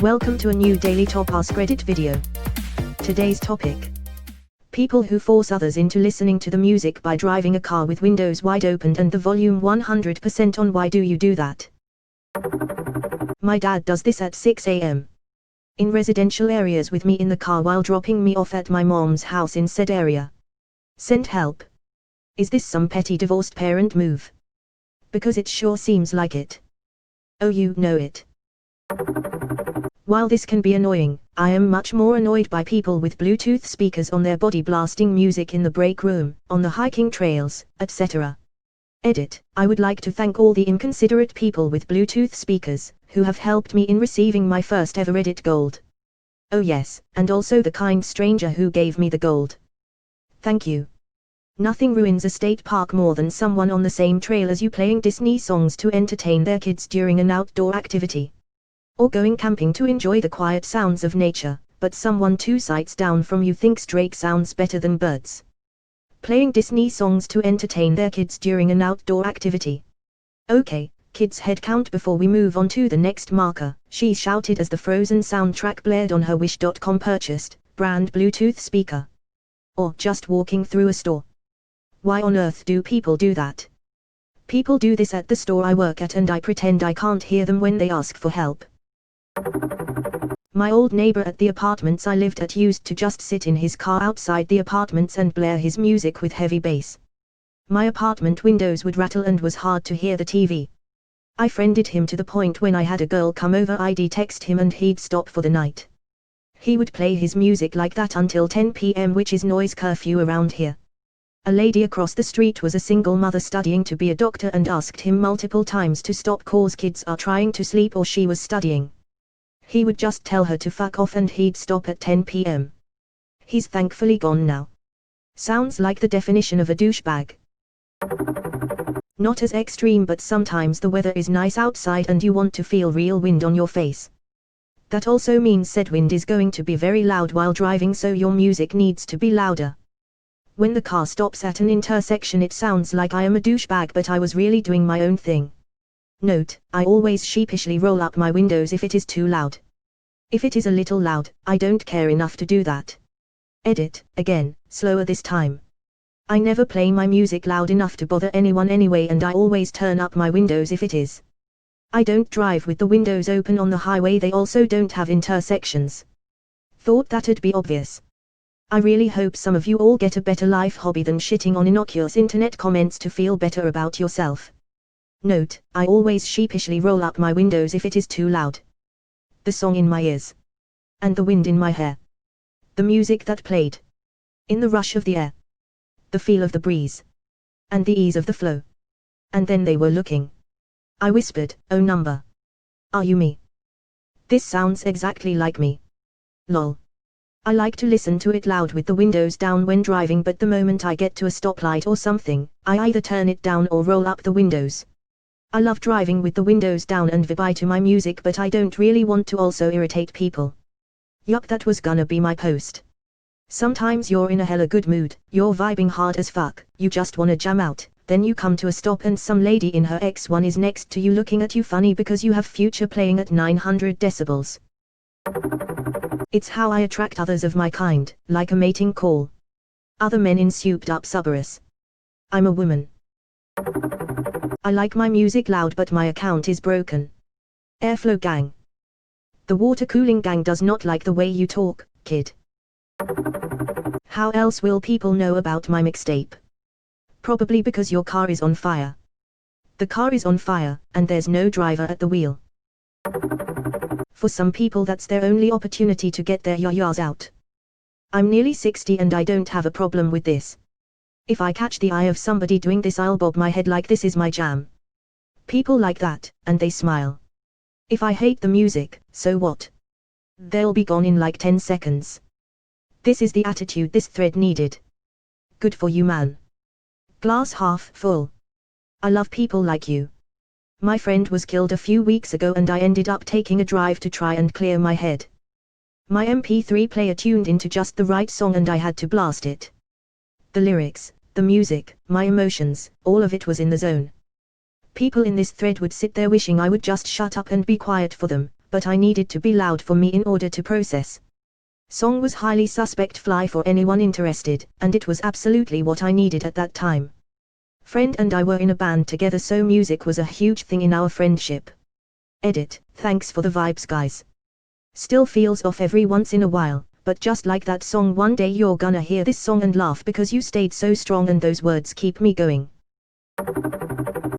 Welcome to a new daily top Askreddit video. Today's topic: people who force others into listening to the music by driving a car with windows wide open and the volume 100% on. Why do you do that? My dad does this at 6 a.m. in residential areas with me in the car while dropping me off at my mom's house in said area. Send help. Is this some petty divorced parent move? Because it sure seems like it. Oh, you know it. While this can be annoying, I am much more annoyed by people with Bluetooth speakers on their body blasting music in the break room, on the hiking trails, etc. Edit. I would like to thank all the inconsiderate people with Bluetooth speakers, who have helped me in receiving my first ever Reddit gold. Oh yes, and also the kind stranger who gave me the gold. Thank you. Nothing ruins a state park more than someone on the same trail as you playing Disney songs to entertain their kids during an outdoor activity. Or going camping to enjoy the quiet sounds of nature, but someone 2 sites down from you thinks Drake sounds better than birds. Playing Disney songs to entertain their kids during an outdoor activity. Okay, kids head count before we move on to the next marker, she shouted as the Frozen soundtrack blared on her Wish.com purchased, brand Bluetooth speaker. Or just walking through a store. Why on earth do people do that? People do this at the store I work at and I pretend I can't hear them when they ask for help. My old neighbor at the apartments I lived at used to just sit in his car outside the apartments and blare his music with heavy bass. My apartment windows would rattle and was hard to hear the TV. I friended him to the point when I had a girl come over I'd text him and he'd stop for the night. He would play his music like that until 10 p.m. which is noise curfew around here. A lady across the street was a single mother studying to be a doctor and asked him multiple times to stop cause kids are trying to sleep or she was studying. He would just tell her to fuck off and he'd stop at 10 p.m. He's thankfully gone now. Sounds like the definition of a douchebag. Not as extreme, but sometimes the weather is nice outside and you want to feel real wind on your face. That also means said wind is going to be very loud while driving, so your music needs to be louder. When the car stops at an intersection it sounds like I am a douchebag, but I was really doing my own thing. Note, I always sheepishly roll up my windows if it is too loud. If it is a little loud, I don't care enough to do that. Edit, again, slower this time. I never play my music loud enough to bother anyone anyway, and I always turn up my windows if it is. I don't drive with the windows open on the highway, they also don't have intersections. Thought that'd be obvious. I really hope some of you all get a better life hobby than shitting on innocuous internet comments to feel better about yourself. Note, I always sheepishly roll up my windows if it is too loud. The song in my ears. And the wind in my hair. The music that played. In the rush of the air. The feel of the breeze. And the ease of the flow. And then they were looking. I whispered, "Oh number. Are you me? This sounds exactly like me. Lol." I like to listen to it loud with the windows down when driving, but the moment I get to a stoplight or something, I either turn it down or roll up the windows. I love driving with the windows down and vibe to my music, but I don't really want to also irritate people. Yup, that was gonna be my post. Sometimes you're in a hella good mood, you're vibing hard as fuck, you just wanna jam out, then you come to a stop and some lady in her X1 is next to you looking at you funny because you have Future playing at 900 decibels. It's how I attract others of my kind, like a mating call. Other men in souped up Subarus. I'm a woman. I like my music loud, but my account is broken. Airflow gang. The water cooling gang does not like the way you talk, kid. How else will people know about my mixtape? Probably because your car is on fire. The car is on fire, and there's no driver at the wheel. For some people that's their only opportunity to get their yayas out. I'm nearly 60 and I don't have a problem with this. If I catch the eye of somebody doing this, I'll bob my head like this is my jam. People like that, and they smile. If I hate the music, so what? They'll be gone in like 10 seconds. This is the attitude this thread needed. Good for you, man. Glass half full. I love people like you. My friend was killed a few weeks ago and I ended up taking a drive to try and clear my head. My MP3 player tuned into just the right song and I had to blast it. The lyrics, the music, my emotions, all of it was in the zone. People in this thread would sit there wishing I would just shut up and be quiet for them, but I needed to be loud for me in order to process. Song was highly suspect fly for anyone interested, and it was absolutely what I needed at that time. Friend and I were in a band together, so music was a huge thing in our friendship. Edit, thanks for the vibes guys. Still feels off every once in a while, but just like that song, one day you're gonna hear this song and laugh because you stayed so strong, and those words keep me going.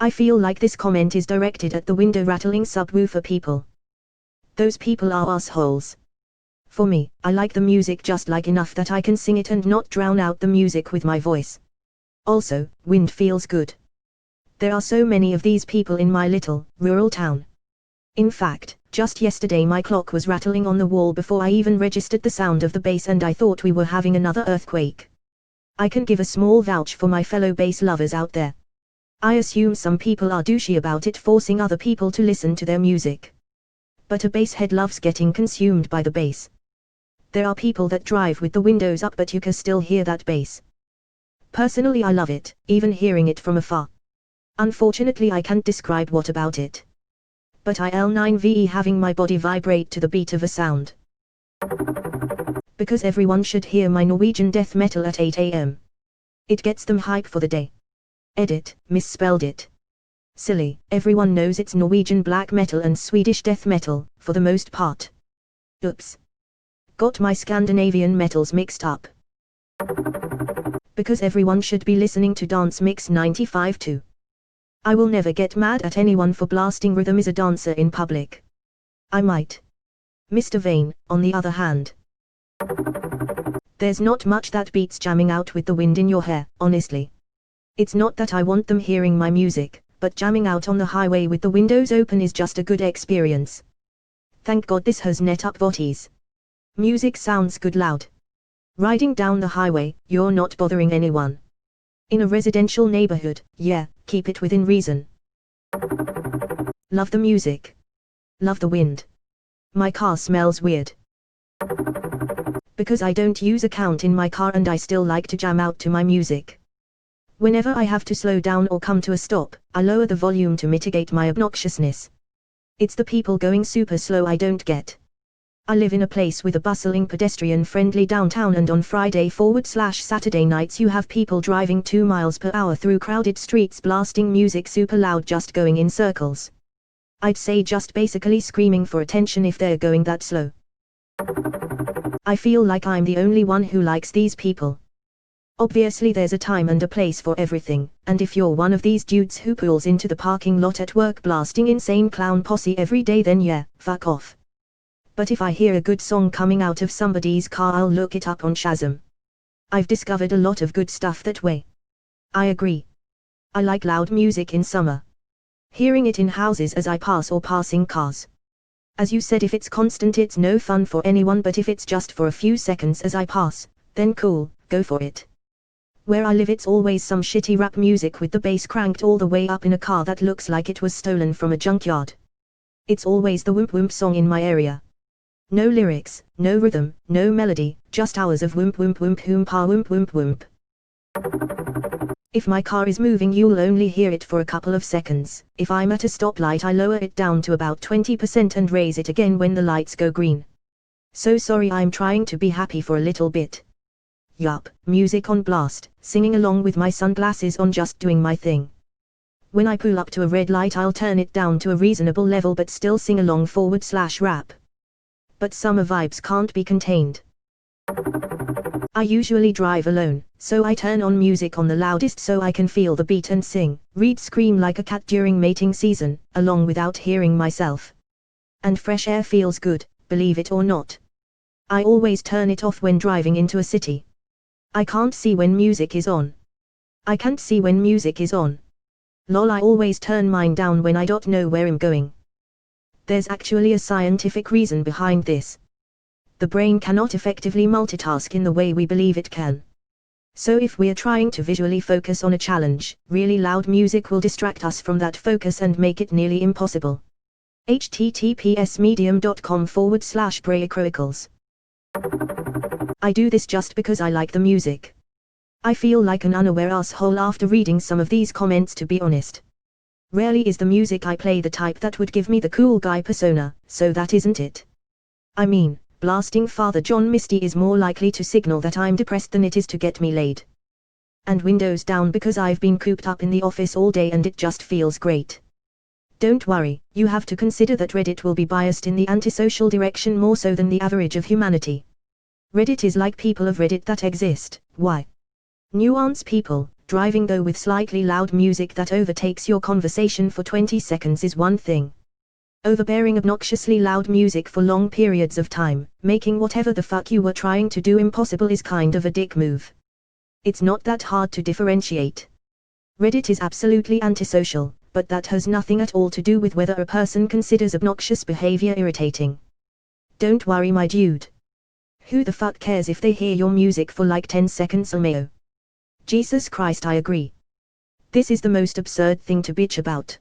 I feel like this comment is directed at the window rattling subwoofer people. Those people are assholes. For me, I like the music just like enough that I can sing it and not drown out the music with my voice. Also, wind feels good. There are so many of these people in my little, rural town. In fact, just yesterday my clock was rattling on the wall before I even registered the sound of the bass, and I thought we were having another earthquake. I can give a small vouch for my fellow bass lovers out there. I assume some people are douchey about it, forcing other people to listen to their music. But a bass head loves getting consumed by the bass. There are people that drive with the windows up but you can still hear that bass. Personally I love it, even hearing it from afar. Unfortunately I can't describe what about it. But IL9VE having my body vibrate to the beat of a sound. Because everyone should hear my Norwegian death metal at 8 AM. It gets them hype for the day. Edit, misspelled it. Silly, everyone knows it's Norwegian black metal and Swedish death metal, for the most part. Oops. Got my Scandinavian metals mixed up. Because everyone should be listening to Dance Mix 95 too. I will never get mad at anyone for blasting rhythm as a dancer in public. I might. Mr. Vane, on the other hand. There's not much that beats jamming out with the wind in your hair, honestly. It's not that I want them hearing my music, but jamming out on the highway with the windows open is just a good experience. Thank God this has net up bodies. Music sounds good loud. Riding down the highway, you're not bothering anyone. In a residential neighborhood, yeah, keep it within reason. Love the music. Love the wind. My car smells weird. Because I don't use a count in my car and I still like to jam out to my music. Whenever I have to slow down or come to a stop, I lower the volume to mitigate my obnoxiousness. It's the people going super slow I don't get. I live in a place with a bustling pedestrian-friendly downtown, and on Friday/Saturday nights you have people driving 2 miles per hour through crowded streets blasting music super loud, just going in circles. I'd say just basically screaming for attention if they're going that slow. I feel like I'm the only one who likes these people. Obviously there's a time and a place for everything, and if you're one of these dudes who pulls into the parking lot at work blasting Insane Clown Posse every day, then yeah, fuck off. But if I hear a good song coming out of somebody's car, I'll look it up on Shazam. I've discovered a lot of good stuff that way. I agree. I like loud music in summer. Hearing it in houses as I pass or passing cars. As you said, if it's constant it's no fun for anyone, but if it's just for a few seconds as I pass, then cool, go for it. Where I live it's always some shitty rap music with the bass cranked all the way up in a car that looks like it was stolen from a junkyard. It's always the whoop whoop song in my area. No lyrics, no rhythm, no melody, just hours of whoop whoop whoop whoompa whoop whoop whoop. If my car is moving you'll only hear it for a couple of seconds. If I'm at a stoplight I lower it down to about 20% and raise it again when the lights go green. So sorry, I'm trying to be happy for a little bit. Yup, music on blast, singing along with my sunglasses on, just doing my thing. When I pull up to a red light I'll turn it down to a reasonable level but still sing along /rap. But summer vibes can't be contained. I usually drive alone, so I turn on music on the loudest so I can feel the beat and sing, read, scream like a cat during mating season, along without hearing myself. And fresh air feels good, believe it or not. I always turn it off when driving into a city. I can't see when music is on. I can't see when music is on. Lol, I always turn mine down when I don't know where I'm going. There's actually a scientific reason behind this. The brain cannot effectively multitask in the way we believe it can. So if we're trying to visually focus on a challenge, really loud music will distract us from that focus and make it nearly impossible. https://medium.com/brayacroicals. I do this just because I like the music. I feel like an unaware asshole after reading some of these comments, to be honest. Rarely is the music I play the type that would give me the cool guy persona, so that isn't it. I mean, blasting Father John Misty is more likely to signal that I'm depressed than it is to get me laid. And windows down because I've been cooped up in the office all day and it just feels great. Don't worry, you have to consider that Reddit will be biased in the antisocial direction more so than the average of humanity. Reddit is like people of Reddit that exist. Why? Nuance people. Driving though with slightly loud music that overtakes your conversation for 20 seconds is one thing. Overbearing obnoxiously loud music for long periods of time, making whatever the fuck you were trying to do impossible is kind of a dick move. It's not that hard to differentiate. Reddit is absolutely antisocial, but that has nothing at all to do with whether a person considers obnoxious behavior irritating. Don't worry my dude. Who the fuck cares if they hear your music for like 10 seconds LMAO? Jesus Christ, I agree. This is the most absurd thing to bitch about.